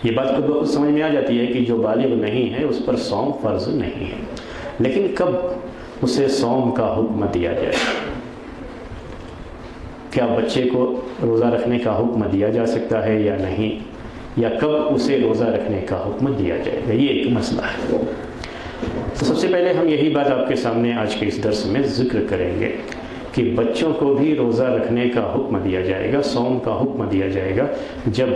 یہ بات خود بخود سمجھ میں آ جاتی ہے کہ جو بالغ نہیں ہے اس پر صوم فرض نہیں ہے، لیکن کب اسے صوم کا حکم دیا جائے؟ کیا بچے کو روزہ رکھنے کا حکم دیا جا سکتا ہے یا نہیں، یا کب اسے روزہ رکھنے کا حکم دیا جائے گا؟ یہ ایک مسئلہ ہے۔ تو سب سے پہلے ہم یہی بات آپ کے سامنے آج کے اس درس میں ذکر کریں گے کہ بچوں کو بھی روزہ رکھنے کا حکم دیا جائے گا، صوم کا حکم دیا جائے گا جب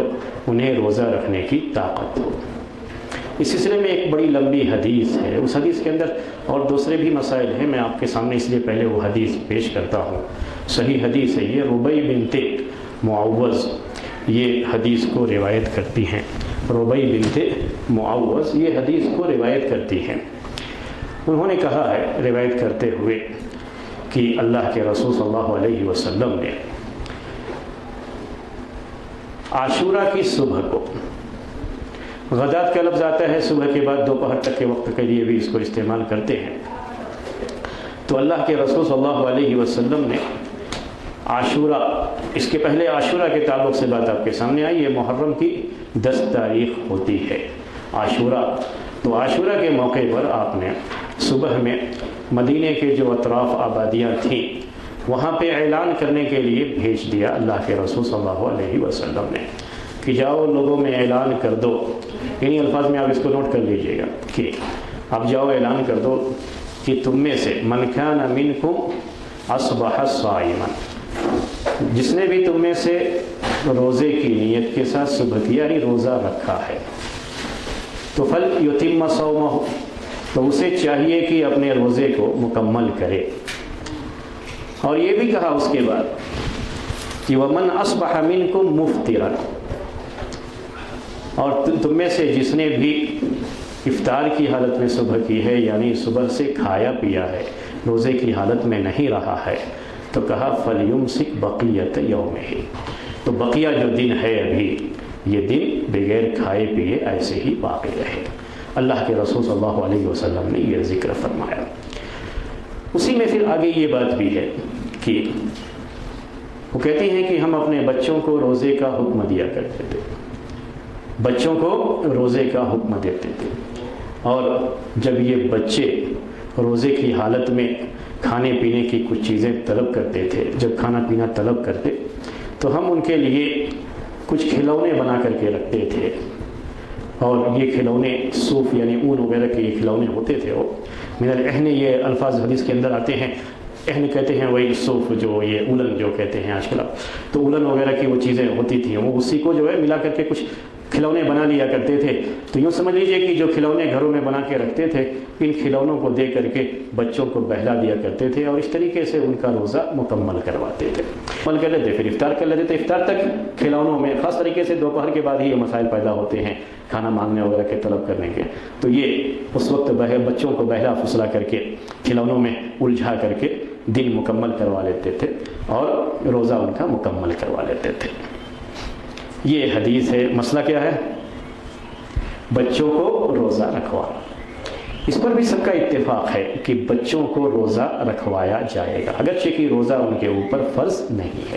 انہیں روزہ رکھنے کی طاقت ہو۔ اس سلسلے میں ایک بڑی لمبی حدیث ہے، اس حدیث کے اندر اور دوسرے بھی مسائل ہیں، میں آپ کے سامنے اس لیے پہلے وہ حدیث پیش کرتا ہوں۔ صحیح حدیث ہے یہ، ربیع بنت معوذ یہ حدیث کو روایت کرتی ہیں، ربیع بنت معوذ یہ حدیث کو روایت کرتی ہیں۔ انہوں نے کہا ہے روایت کرتے ہوئے کہ اللہ کے رسول صلی اللہ علیہ وسلم نے عاشورہ کی صبح کو، غدات کا لفظ آتا ہے صبح کے بعد دوپہر تک کے وقت کے لیے بھی اس کو استعمال کرتے ہیں، تو اللہ کے رسول صلی اللہ علیہ وسلم نے عاشورہ، اس کے پہلے عاشورہ کے تعلق سے بات آپ کے سامنے آئی، یہ محرم کی 10 تاریخ ہوتی ہے عاشورہ۔ تو عاشورہ کے موقع پر آپ نے صبح میں مدینے کے جو اطراف آبادیاں تھیں وہاں پہ اعلان کرنے کے لیے بھیج دیا اللہ کے رسول صلی اللہ علیہ وسلم نے کہ جاؤ لوگوں میں اعلان کر دو، انہی الفاظ میں آپ اس کو نوٹ کر لیجئے گا کہ آپ جاؤ اعلان کر دو کہ تم میں سے من کان منکم اصبح صائما، جس نے بھی تم میں سے روزے کی نیت کے ساتھ صبح کی یعنی روزہ رکھا ہے تو فلیتم صومہ، تو اسے چاہیے کہ اپنے روزے کو مکمل کرے۔ اور یہ بھی کہا اس کے بعد کہ ومن اصبح منکم مفطرا، اور تم میں سے جس نے بھی افطار کی حالت میں صبح کی ہے یعنی صبح سے کھایا پیا ہے، روزے کی حالت میں نہیں رہا ہے، تو کہا فلیمسک بقیت یومہ، تو بقیہ جو دن ہے ابھی یہ دن بغیر کھائے پیے ایسے ہی باقی رہے۔ اللہ کے رسول صلی اللہ علیہ وسلم نے یہ ذکر فرمایا۔ اسی میں پھر آگے یہ بات بھی ہے کہ وہ کہتی ہیں کہ ہم اپنے بچوں کو روزے کا حکم دیا کرتے تھے، بچوں کو روزے کا حکم دیتے تھے، اور جب یہ بچے روزے کی حالت میں کھانے پینے کی کچھ چیزیں طلب کرتے تھے، جب کھانا پینا طلب کرتے تو ہم ان کے لیے کچھ کھلونے بنا کر کے رکھتے تھے، اور یہ کھلونے صوف یعنی اون وغیرہ کے یہ کھلونے ہوتے تھے۔ وہ من العہن یہ الفاظ حدیث کے اندر آتے ہیں، عہن کہتے ہیں وہی صوف جو یہ اولن جو کہتے ہیں آج کل، تو اولن وغیرہ کی وہ چیزیں ہوتی تھیں، وہ اسی کو جو ہے ملا کر کے کچھ کھلونے بنا لیا کرتے تھے۔ تو یوں سمجھ لیجئے کہ جو کھلونے گھروں میں بنا کے رکھتے تھے ان کھلونوں کو دے کر کے بچوں کو بہلا دیا کرتے تھے، اور اس طریقے سے ان کا روزہ مکمل کرواتے تھے، مکمل کر لیتے، پھر افطار کر لیتے تھے۔ افطار تک کھلونوں میں خاص طریقے سے دوپہر کے بعد ہی یہ مسائل پیدا ہوتے ہیں کھانا مانگنے وغیرہ کے طلب کرنے کے، تو یہ اس وقت بچوں کو بہلا فسلا کر کے کھلونوں میں الجھا کر کے دن مکمل کروا لیتے تھے اور روزہ ان کا مکمل کروا لیتے تھے۔ یہ حدیث ہے۔ مسئلہ کیا ہے؟ بچوں کو روزہ رکھوانا۔ اس پر بھی سب کا اتفاق ہے کہ بچوں کو روزہ رکھوایا جائے گا، اگرچہ کہ روزہ ان کے اوپر فرض نہیں ہے،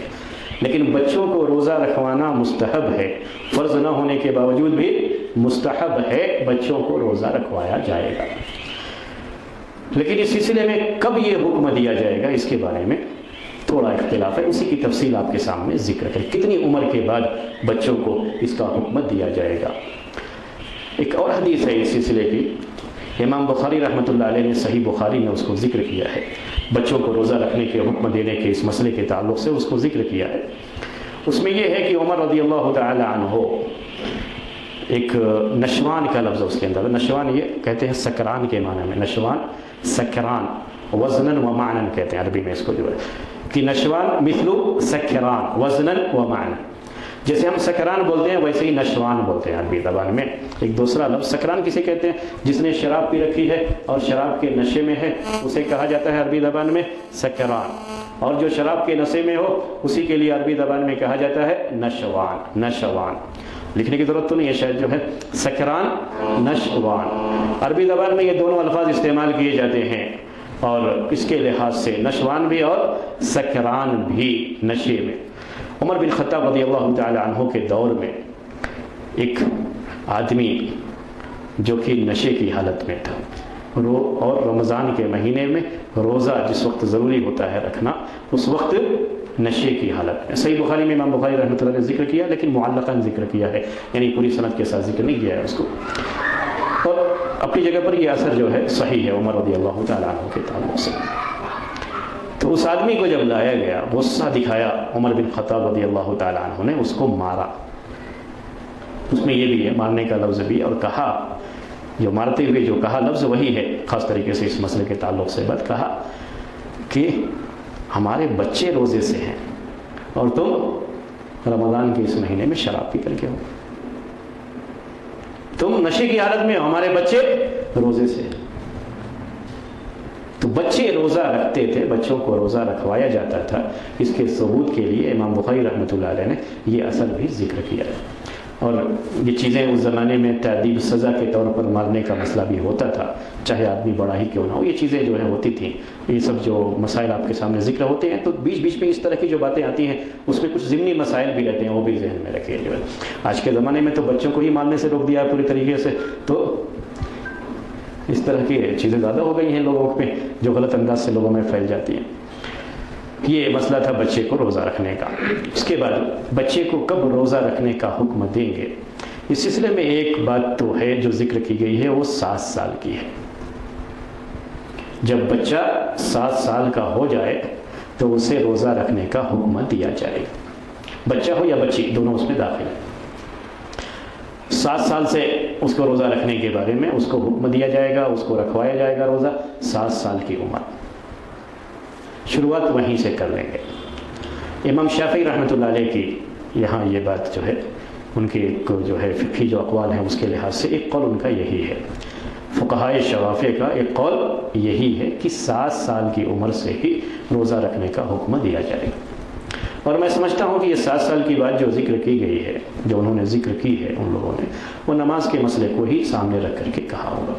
لیکن بچوں کو روزہ رکھوانا مستحب ہے، فرض نہ ہونے کے باوجود بھی مستحب ہے، بچوں کو روزہ رکھوایا جائے گا۔ لیکن اس سلسلے میں کب یہ حکم دیا جائے گا اس کے بارے میں تھوڑا اختلاف ہے، اسی کی تفصیل آپ کے سامنے ذکر ہے، کتنی عمر کے بعد بچوں کو اس کا حکم دیا جائے گا۔ ایک اور حدیث ہے اس سلسلے کی، امام بخاری رحمۃ اللہ علیہ نے صحیح بخاری میں اس کو ذکر کیا ہے، بچوں کو روزہ رکھنے کے حکم دینے کے اس مسئلے کے تعلق سے اس کو ذکر کیا ہے۔ اس میں یہ ہے کہ عمر رضی اللہ تعالی عنہ، ایک نشوان کا لفظ اس کے اندر، نشوان یہ کہتے ہیں سکران کے معنی میں، نشوان سکران، وزنن و معنن کہتے ہیں عربی میں اس کو، جو ہے کہ نشوان مثلو سکران وزنن و معنن، جیسے ہم سکران بولتے ہیں ویسے ہی نشوان بولتے ہیں عربی زبان میں۔ ایک دوسرا لفظ سکران کسے کہتے ہیں؟ جس نے شراب پی رکھی ہے اور شراب کے نشے میں ہے، اسے کہا جاتا ہے عربی زبان میں سکران، اور جو شراب کے نشے میں ہو اسی کے لیے عربی زبان میں کہا جاتا ہے نشوان۔ نشوان لکھنے کی ضرورت تو نہیں ہے شاید، جو ہے سکران نشوان، عربی زبان میں یہ دونوں الفاظ استعمال کیے جاتے ہیں، اور اس کے لحاظ سے نشوان بھی اور سکران بھی نشے میں۔ عمر بن خطاب رضی اللہ تعالی عنہ کے دور میں ایک آدمی جو کہ نشے کی حالت میں تھا اور رمضان کے مہینے میں روزہ جس وقت ضروری ہوتا ہے رکھنا اس وقت نشے کی حالت میں، صحیح بخاری میں امام بخاری رحمۃ اللہ نے ذکر کیا لیکن معلقاً ذکر کیا ہے، یعنی پوری سند کے ساتھ ذکر نہیں کیا ہے اس کو، اور اپنی جگہ پر یہ اثر جو ہے صحیح ہے عمر رضی اللہ تعالیٰ عنہ کے تعلق سے۔ تو اس آدمی کو جب لایا گیا، غصہ دکھایا عمر بن خطاب رضی اللہ تعالیٰ عنہ نے، اس کو مارا، اس میں یہ بھی ہے مارنے کا لفظ بھی، اور کہا، جو مارتے ہوئے جو کہا لفظ وہی ہے، خاص طریقے سے اس مسئلے کے تعلق سے بات کہا کہ ہمارے بچے روزے سے ہیں اور تم رمضان کے اس مہینے میں شراب پی کر کے ہو، تم نشے کی حالت میں ہو، ہمارے بچے روزے سے ہیں۔ تو بچے روزہ رکھتے تھے، بچوں کو روزہ رکھوایا جاتا تھا، اس کے ثبوت کے لیے امام بخاری رحمۃ اللہ علیہ نے یہ اثر بھی ذکر کیا ہے۔ اور یہ چیزیں اس زمانے میں تعدیب سزا کے طور پر مارنے کا مسئلہ بھی ہوتا تھا، چاہے آدمی بڑا ہی کیوں نہ ہو، یہ چیزیں جو ہیں ہوتی تھیں۔ یہ سب جو مسائل آپ کے سامنے ذکر ہوتے ہیں تو بیچ بیچ میں اس طرح کی جو باتیں آتی ہیں اس میں کچھ ضمنی مسائل بھی رہتے ہیں، وہ بھی ذہن میں رکھے جو ہے۔ آج کے زمانے میں تو بچوں کو ہی مارنے سے روک دیا ہے پوری طریقے سے، تو اس طرح کی چیزیں زیادہ ہو گئی ہیں لوگوں پہ جو غلط انداز سے لوگوں میں پھیل جاتی ہیں۔ یہ مسئلہ تھا بچے کو روزہ رکھنے کا۔ اس کے بعد بچے کو کب روزہ رکھنے کا حکم دیں گے، اس سلسلے میں ایک بات تو ہے جو ذکر کی گئی ہے، وہ 7 سال کی ہے۔ جب بچہ 7 سال کا ہو جائے تو اسے روزہ رکھنے کا حکم دیا جائے گا، بچہ ہو یا بچی دونوں اس میں داخل ہیں۔ 7 سال سے اس کو روزہ رکھنے کے بارے میں اس کو حکم دیا جائے گا، اس کو رکھوایا جائے گا روزہ۔ 7 سال کی عمر، شروعات وہیں سے کر لیں گے۔ امام شافعی رحمۃ اللہ علیہ کی یہاں یہ بات جو ہے، ان کے ایک جو ہے فقہی جو اقوال ہیں اس کے لحاظ سے ایک قول ان کا یہی ہے، فقہائے شوافع کا ایک قول یہی ہے کہ 7 سال کی عمر سے ہی روزہ رکھنے کا حکم دیا جائے گا۔ اور میں سمجھتا ہوں کہ یہ 7 سال کی بات جو ذکر کی گئی ہے، جو انہوں نے ذکر کی ہے ان لوگوں نے، وہ نماز کے مسئلے کو ہی سامنے رکھ کر کے کہا ہوگا۔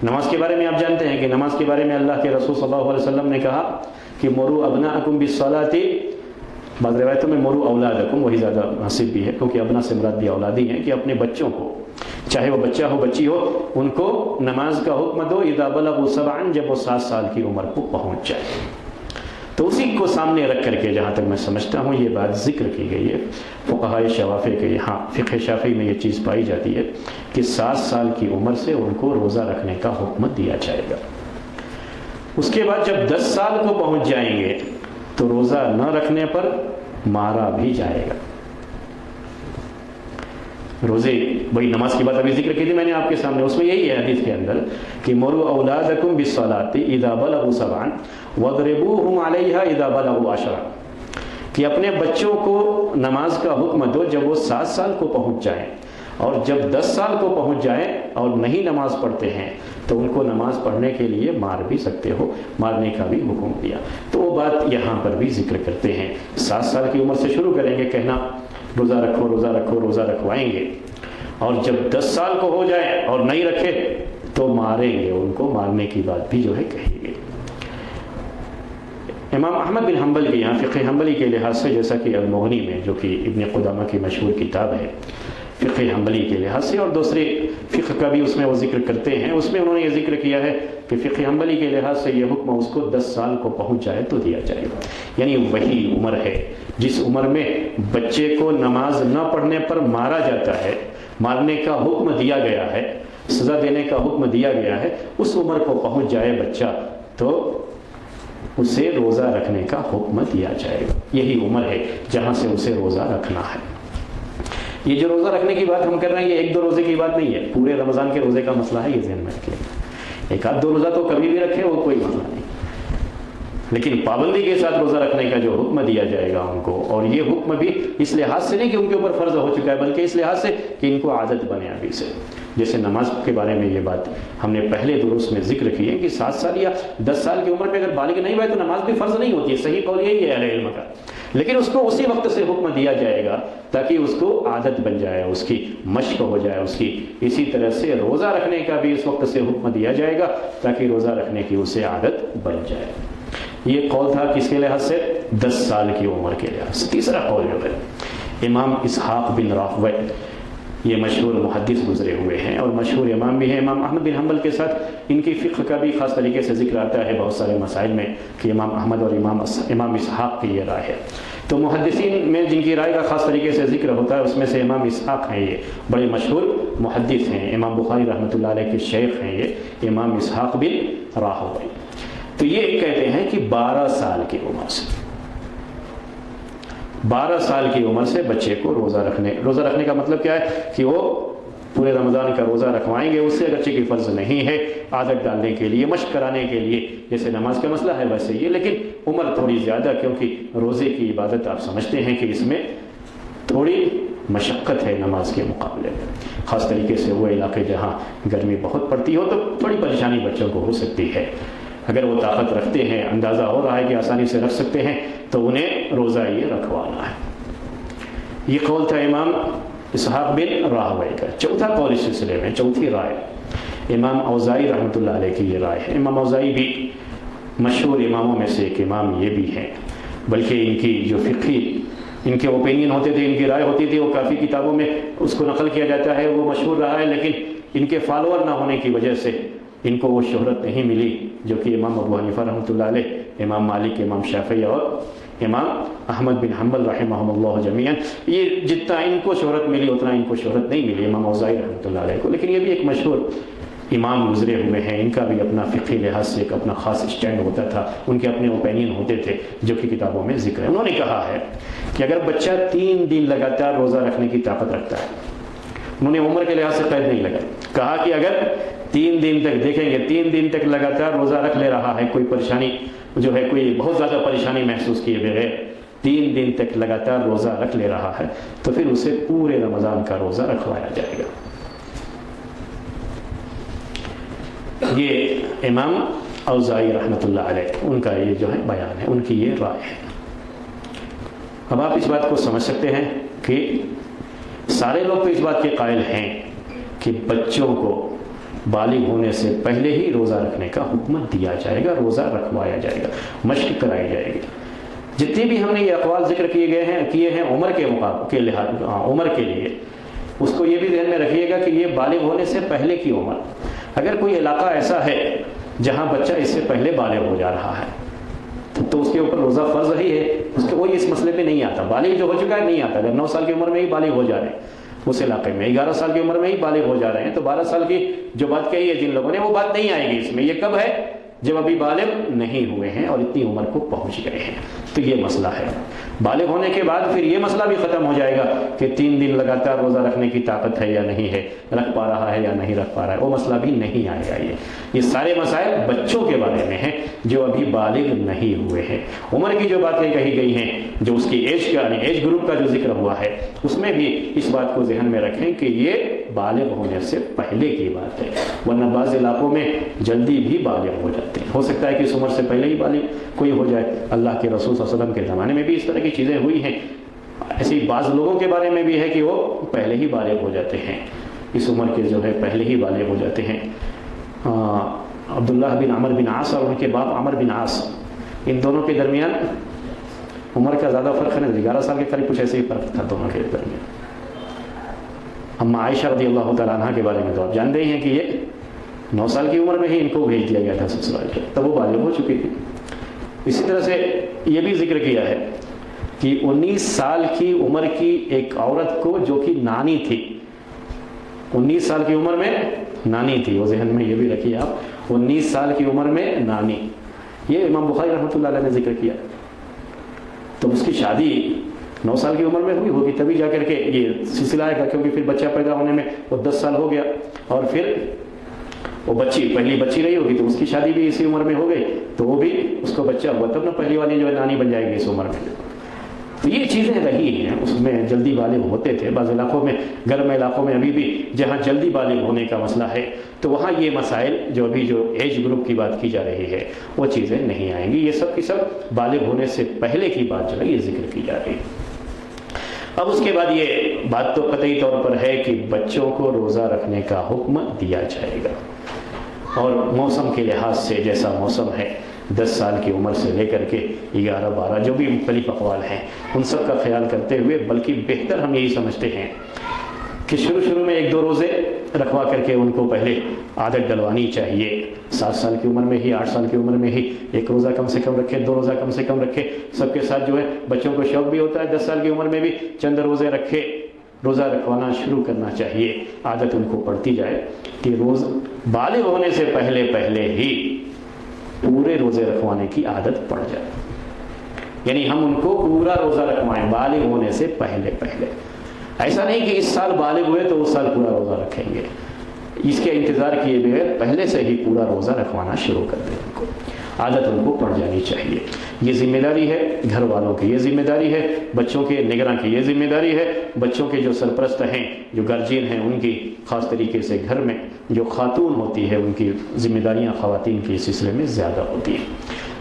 نماز کے بارے میں آپ جانتے ہیں کہ نماز کے بارے میں اللہ کے رسول صلی اللہ علیہ وسلم نے کہا کہ مروا ابناءکم بالصلاۃ، بعض روایتوں میں مروا اولادکم، وہی زیادہ مناسب بھی ہے کیونکہ ابنا سے مراد بھی اولادی ہیں، کہ اپنے بچوں کو، چاہے وہ بچہ ہو بچی ہو، ان کو نماز کا حکم دو اذا بلغوا 7، جب وہ 7 سال کی عمر کو پہنچ جائے۔ تو اسی کو سامنے رکھ کر کے جہاں تک میں سمجھتا ہوں یہ بات ذکر کی گئی ہے۔ فقہائے شوافع کے یہاں فقہ شافعی میں یہ چیز پائی جاتی ہے کہ 7 سال کی عمر سے ان کو روزہ رکھنے کا حکم دیا جائے گا۔ اس کے بعد جب 10 سال کو پہنچ جائیں گے تو روزہ نہ رکھنے پر مارا بھی جائے گا۔ روزے، وہی نماز کی بات ابھی ذکر کی تھی میں نے آپ کے سامنے، اس میں یہی ہے حدیث کے اندر کہ مروا اولادکم بالصلاۃ اذا بلغوا 7 واضربوہم علیہا اذا بلغوا 10، کہ اپنے بچوں کو نماز کا حکم دو جب وہ 7 سال کو پہنچ جائیں، اور جب 10 سال کو پہنچ جائیں اور نہیں نماز پڑھتے ہیں تو ان کو نماز پڑھنے کے لیے مار بھی سکتے ہو، مارنے کا بھی حکم دیا۔ تو وہ بات یہاں پر بھی ذکر کرتے ہیں، 7 سال کی عمر سے شروع کریں گے کہنا روزہ رکھو روزہ رکھو، روزہ رکھوائیں گے، اور جب 10 سال کو ہو جائے اور نہیں رکھے تو ماریں گے، ان کو مارنے کی بات بھی جو ہے کہی گئی۔ امام احمد بن حنبل کے یہاں فقہ حنبلی کے لحاظ سے، جیسا کہ المغنی میں جو کہ ابن قدامہ کی مشہور کتاب ہے فقہ حنبلی کے لحاظ سے، اور دوسرے فقہ کا بھی اس میں وہ ذکر کرتے ہیں، اس میں انہوں نے یہ ذکر کیا ہے کہ فقہ حنبلی کے لحاظ سے یہ حکم اس کو 10 سال کو پہنچ جائے تو دیا جائے گا، یعنی وہی عمر ہے جس عمر میں بچے کو نماز نہ پڑھنے پر مارا جاتا ہے، مارنے کا حکم دیا گیا ہے، سزا دینے کا حکم دیا گیا ہے، اس عمر کو پہنچ جائے بچہ تو اسے روزہ رکھنے کا حکم دیا جائے گا۔ یہی عمر ہے جہاں سے اسے روزہ رکھنا ہے۔ یہ جو روزہ رکھنے کی بات ہم کر رہے ہیں یہ 1-2 روزے کی بات نہیں ہے، پورے رمضان کے روزے کا مسئلہ ہے، یہ ذہن میں رکھیں۔ 1-2 روزہ تو کبھی بھی رکھے وہ کوئی مسئلہ نہیں، لیکن پابندی کے ساتھ روزہ رکھنے کا جو حکم دیا جائے گا ان کو، اور یہ حکم بھی اس لحاظ سے نہیں کہ ان کے اوپر فرض ہو چکا ہے، بلکہ اس لحاظ سے کہ ان کو عادت بنے ابھی سے۔ جیسے نماز کے بارے میں یہ بات ہم نے پہلے دروس میں ذکر کی ہے کہ 7 سال یا 10 سال کی عمر میں اگر بالغ نہیں ہوئے تو نماز بھی فرض نہیں ہوتی ہے، صحیح قول یہی ہے اہل علم کا، لیکن اس کو اسی وقت سے حکم دیا جائے گا تاکہ اس کو عادت بن جائے، اس کی مشق ہو جائے اس کی۔ اسی طرح سے روزہ رکھنے کا بھی اس وقت سے حکم دیا جائے گا تاکہ روزہ رکھنے کی اسے عادت بن جائے۔ یہ قول تھا کس کے لحاظ سے؟ 10 سال کی عمر کے لحاظ سے۔ تیسرا قول جو ہے امام اسحاق بن راہویہ یہ مشہور محدث گزرے ہوئے ہیں اور مشہور امام بھی ہیں. امام احمد بن حنبل کے ساتھ ان کی فقہ کا بھی خاص طریقے سے ذکر آتا ہے بہت سارے مسائل میں کہ امام احمد اور امام اسحاق کی یہ رائے ہے. تو محدثین میں جن کی رائے کا خاص طریقے سے ذکر ہوتا ہے اس میں سے امام اسحاق ہیں، یہ بڑے مشہور محدث ہیں. امام بخاری رحمۃ اللہ علیہ کے شیخ ہیں یہ امام اسحاق بن راہوی. تو یہ کہتے ہیں کہ 12 سال کی عمر سے بچے کو روزہ رکھنے کا مطلب کیا ہے کہ وہ پورے رمضان کا روزہ رکھوائیں گے. اس سے اگرچہ کی فرض نہیں ہے، عادت ڈالنے کے لیے، مشق کرانے کے لیے، جیسے نماز کا مسئلہ ہے ویسے یہ، لیکن عمر تھوڑی زیادہ، کیونکہ روزے کی عبادت آپ سمجھتے ہیں کہ اس میں تھوڑی مشقت ہے نماز کے مقابلے میں. خاص طریقے سے وہ علاقے جہاں گرمی بہت پڑتی ہو تو تھوڑی پریشانی بچوں کو ہو سکتی ہے. اگر وہ طاقت رکھتے ہیں، اندازہ ہو رہا ہے کہ آسانی سے رکھ سکتے ہیں، تو انہیں روزہ یہ رکھوانا ہے. یہ قول تھا امام اسحاق بن راہوی کا. چوتھا قول اس سلسلے میں، چوتھی رائے امام اوزاعی رحمۃ اللہ علیہ کی یہ رائے ہے. امام اوزاعی بھی مشہور اماموں میں سے ایک امام یہ بھی ہیں، بلکہ ان کی جو فقہی ان کے اوپینین ہوتے تھے، ان کی رائے ہوتی تھی، وہ کافی کتابوں میں اس کو نقل کیا جاتا ہے، وہ مشہور رہا ہے. لیکن ان کے فالوور نہ ہونے کی وجہ سے ان کو وہ شہرت نہیں ملی جو کہ امام ابو حنیفہ رحمۃ اللہ علیہ، امام مالک، امام شافعی اور امام احمد بن حنبل رحمہم اللہ جمیعاً، یہ جتنا ان کو شہرت ملی اتنا ان کو شہرت نہیں ملی امام اوزاعی رحمۃ اللہ علیہ کو. لیکن یہ بھی ایک مشہور امام گزرے ہوئے ہیں. ان کا بھی اپنا فقہی لحاظ سے ایک اپنا خاص اسٹینڈ ہوتا تھا، ان کے اپنے اوپینین ہوتے تھے جو کہ کتابوں میں ذکر ہے. انہوں نے کہا ہے کہ اگر بچہ 3 دن لگاتار روزہ رکھنے کی طاقت رکھتا ہے، انہوں نے عمر کے لحاظ سے قید نہیں لگائی، کہا کہ اگر 3 دن تک دیکھیں گے 3 دن تک لگاتار روزہ رکھ لے رہا ہے، کوئی پریشانی جو ہے، کوئی بہت زیادہ پریشانی محسوس کیے بغیر 3 دن تک لگاتار روزہ رکھ لے رہا ہے، تو پھر اسے پورے رمضان کا روزہ رکھوایا جائے گا. یہ امام اوزاعی رحمۃ اللہ علیہ ان کا یہ جو ہے بیان ہے، ان کی یہ رائے ہے. اب آپ اس بات کو سمجھ سکتے ہیں کہ سارے لوگ تو اس بات کے قائل ہیں کہ بچوں کو بالغ ہونے سے پہلے ہی روزہ رکھنے کا حکم دیا جائے گا، روزہ رکھوایا جائے گا، مشق کرائی جائے گی. جتنے بھی ہم نے یہ اقوال ذکر کیے ہیں عمر کے مقابلے کے لحاظ عمر کے لیے، اس کو یہ بھی ذہن میں رکھیے گا کہ یہ بالغ ہونے سے پہلے کی عمر. اگر کوئی علاقہ ایسا ہے جہاں بچہ اس سے پہلے بالغ ہو جا رہا ہے تو اس کے اوپر روزہ فرض ہی ہے، اس کو کوئی اس مسئلے پہ نہیں آتا. بالغ جو ہو چکا ہے نہیں آتا. اگر 9 سال کی عمر میں ہی بالغ ہو جا رہے ہیں اس علاقے میں، 11 سال کی عمر میں ہی بالغ ہو جا رہے ہیں، تو 12 سال کی جو بات کہی ہے جن لوگوں نے، وہ بات نہیں آئے گی اس میں. یہ کب ہے؟ جب ابھی بالغ نہیں ہوئے ہیں اور اتنی عمر کو پہنچ گئے ہیں. تو یہ مسئلہ ہے. بالغ ہونے کے بعد پھر یہ مسئلہ بھی ختم ہو جائے گا کہ 3 دن لگاتار روزہ رکھنے کی طاقت ہے یا نہیں ہے، رکھ پا رہا ہے یا نہیں رکھ پا رہا ہے، وہ مسئلہ بھی نہیں آئے گا. یہ سارے مسائل بچوں کے بارے میں ہیں جو ابھی بالغ نہیں ہوئے ہیں. عمر کی جو باتیں کہی گئی ہیں، جو اس کی ایج گروپ کا جو ذکر ہوا ہے، اس میں بھی اس بات کو ذہن میں رکھیں کہ یہ بالغ ہونے سے پہلے کی بات ہے. ورنہ بعض علاقوں میں جلدی بھی بالغ ہو جاتے ہیں. ہو سکتا ہے کہ اس عمر سے پہلے ہی بالغ کوئی ہو جائے. اللہ کے رسول صلی اللہ علیہ وسلم کے زمانے میں بھی اس طرح کی چیزیں ہوئی ہیں. ایسی بعض لوگوں کے بارے میں بھی ہے کہ وہ پہلے ہی بالغ ہو جاتے ہیں، اس عمر کے جو ہے پہلے ہی بالغ ہو جاتے ہیں. عبداللہ بن عمر بن عاص اور ان کے باپ عمر بن عاص، ان دونوں کے درمیان عمر کا زیادہ فرق نہیں، 11 سال کے قریب کچھ ایسے ہی فرق تھا دونوں کے درمیان. اما عائشہ رضی اللہ تعالیٰ عنہ کے بارے میں تو آپ جانتے ہی ہیں کہ یہ 9 سال کی عمر میں ہی ان کو بھیج دیا گیا تھا سسرال کے، تب وہ بالغ ہو چکی تھی. اسی طرح سے یہ بھی ذکر کیا ہے کہ 19 سال کی عمر کی ایک عورت کو جو کہ نانی تھی، 19 سال کی عمر میں نانی تھی، وہ ذہن میں یہ بھی رکھیے آپ، 19 سال کی عمر میں نانی، یہ امام بخاری رحمۃ اللہ علیہ نے ذکر کیا. تو اس کی شادی 9 سال کی عمر میں ہوئی ہوگی، تبھی جا کر کے یہ سلسلہ آئے گا، کیونکہ پھر بچہ پیدا ہونے میں وہ 10 سال ہو گیا، اور پھر وہ پہلی بچی رہی ہوگی تو اس کی شادی بھی اسی عمر میں ہو گئی، تو وہ بھی اس کو بچہ ہوا، تب نہ پہلی والی جو ہے نانی بن جائے گی اس عمر میں. تو یہ چیزیں رہی ہیں، اس میں جلدی بالغ ہوتے تھے. بعض علاقوں میں، گرم علاقوں میں ابھی بھی جہاں جلدی بالغ ہونے کا مسئلہ ہے، تو وہاں یہ مسائل جو ابھی جو ایج گروپ کی بات کی جا رہی ہے وہ چیزیں نہیں آئیں گی. یہ سب کی سب بالغ ہونے سے پہلے کی بات جو ہے یہ ذکر کی جا رہی ہے. اب اس کے بعد یہ بات تو قطعی طور پر ہے کہ بچوں کو روزہ رکھنے کا حکم دیا جائے گا، اور موسم کے لحاظ سے جیسا موسم ہے، 10 سال کی عمر سے لے کر کے 11-12 جو بھی مختلف اقوال ہیں، ان سب کا خیال کرتے ہوئے، بلکہ بہتر ہم یہی سمجھتے ہیں کہ شروع میں 1-2 روزے رکھوا کر کے ان کو پہلے عادت ڈلوانی چاہیے. 7 سال کی عمر میں ہی، 8 سال کی عمر میں ہی 1 روزہ کم سے کم رکھے، 2 روزہ کم سے کم رکھے. سب کے ساتھ جو ہے بچوں کو شوق بھی ہوتا ہے 10 سال کی عمر میں بھی چند روزے رکھے. روزہ رکھوانا شروع کرنا چاہیے، عادت ان کو پڑتی جائے کہ روز بالغ ہونے سے پہلے ہی پورے روزے رکھوانے کی عادت پڑ جائے. یعنی ہم ان کو پورا روزہ رکھوائیں بالغ ہونے سے پہلے. ایسا نہیں کہ اس سال بالغ ہوئے تو اس سال پورا روزہ رکھیں گے، اس کے انتظار کیے بغیر پہلے سے ہی پورا روزہ رکھوانا شروع کر دیں. ان کو عادت ان کو پڑ جانی چاہیے. یہ ذمہ داری ہے گھر والوں کی، یہ ذمہ داری ہے بچوں کے نگراں کی، یہ ذمہ داری ہے بچوں کے جو سرپرست ہیں، جو گارجین ہیں ان کی. خاص طریقے سے گھر میں جو خاتون ہوتی ہے ان کی ذمہ داریاں خواتین کے سلسلے میں زیادہ ہوتی ہیں.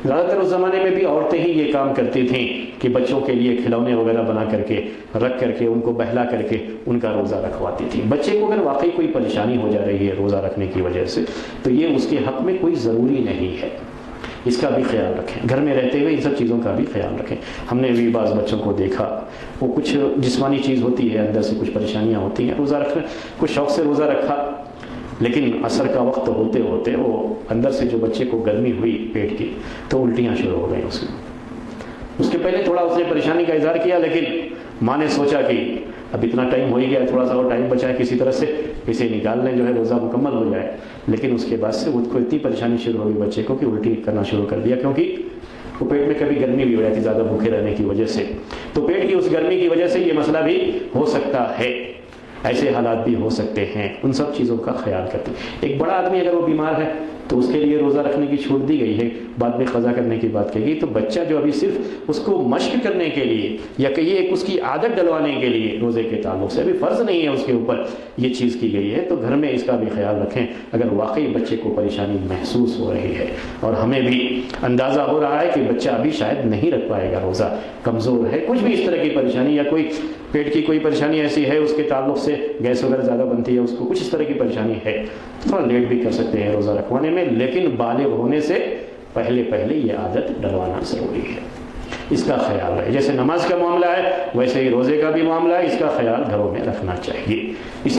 زیادہ تر اس زمانے میں بھی عورتیں ہی یہ کام کرتی تھیں کہ بچوں کے لیے کھلونے وغیرہ بنا کر کے رکھ کر کے ان کو بہلا کر کے ان کا روزہ رکھواتی تھیں. بچے کو اگر واقعی کوئی پریشانی ہو جا رہی ہے روزہ رکھنے کی وجہ سے تو یہ اس کے حق میں کوئی ضروری نہیں ہے. اس کا بھی خیال رکھیں، گھر میں رہتے ہوئے ان سب چیزوں کا بھی خیال رکھیں. ہم نے بھی بعض بچوں کو دیکھا، وہ کچھ جسمانی چیز ہوتی ہے، اندر سے کچھ پریشانیاں ہوتی ہیں، روزہ رکھنا کچھ شوق سے روزہ رکھا، لیکن عصر کا وقت ہوتے ہوتے وہ اندر سے جو بچے کو گرمی ہوئی پیٹ کی تو الٹیاں شروع ہو گئیں. اس کے پہلے تھوڑا اس نے پریشانی کا اظہار کیا، لیکن ماں نے سوچا کہ اب اتنا ٹائم ہو ہی گیا، تھوڑا سا اور ٹائم بچا ہے، کسی طرح سے اسے نکال لیں جو ہے روزہ مکمل ہو جائے. لیکن اس کے بعد سے اس کو اتنی پریشانی شروع ہو گئی بچے کو کہ الٹی کرنا شروع کر دیا، کیونکہ وہ پیٹ میں کبھی گرمی بھی ہو جاتی زیادہ بھوکے رہنے کی وجہ سے. تو پیٹ کی اس گرمی کی وجہ سے یہ مسئلہ بھی ہو سکتا ہے، ایسے حالات بھی ہو سکتے ہیں. ان سب چیزوں کا خیال کرتے ہیں. ایک بڑا آدمی اگر وہ بیمار ہے تو اس کے لیے روزہ رکھنے کی چھوٹ دی گئی ہے، بعد میں قضا کرنے کی بات کہی گئی. تو بچہ جو ابھی صرف اس کو مشق کرنے کے لیے یا کہیے ایک اس کی عادت ڈلوانے کے لیے روزے کے تعلق سے ابھی فرض نہیں ہے اس کے اوپر یہ چیز کی گئی ہے، تو گھر میں اس کا بھی خیال رکھیں. اگر واقعی بچے کو پریشانی محسوس ہو رہی ہے اور ہمیں بھی اندازہ ہو رہا ہے کہ بچہ ابھی شاید نہیں رکھ پائے گا روزہ، کمزور ہے، کچھ بھی اس طرح کی پریشانی یا کوئی پیٹ کی کوئی پریشانی ایسی ہے اس کے تعلق سے گیس وغیرہ زیادہ بنتی ہے، اس کو کچھ اس طرح کی پریشانی ہے، تھوڑا لیٹ بھی کر سکتے ہیں روزہ رکھوانے میں، لیکن بالغ ہونے سے پہلے یہ عادت ڈلوانا ضروری ہے. اس کا خیال رہے. جیسے نماز کا معاملہ ہے ویسے ہی روزے کا بھی معاملہ ہے، اس کا خیال گھروں میں رکھنا چاہیے.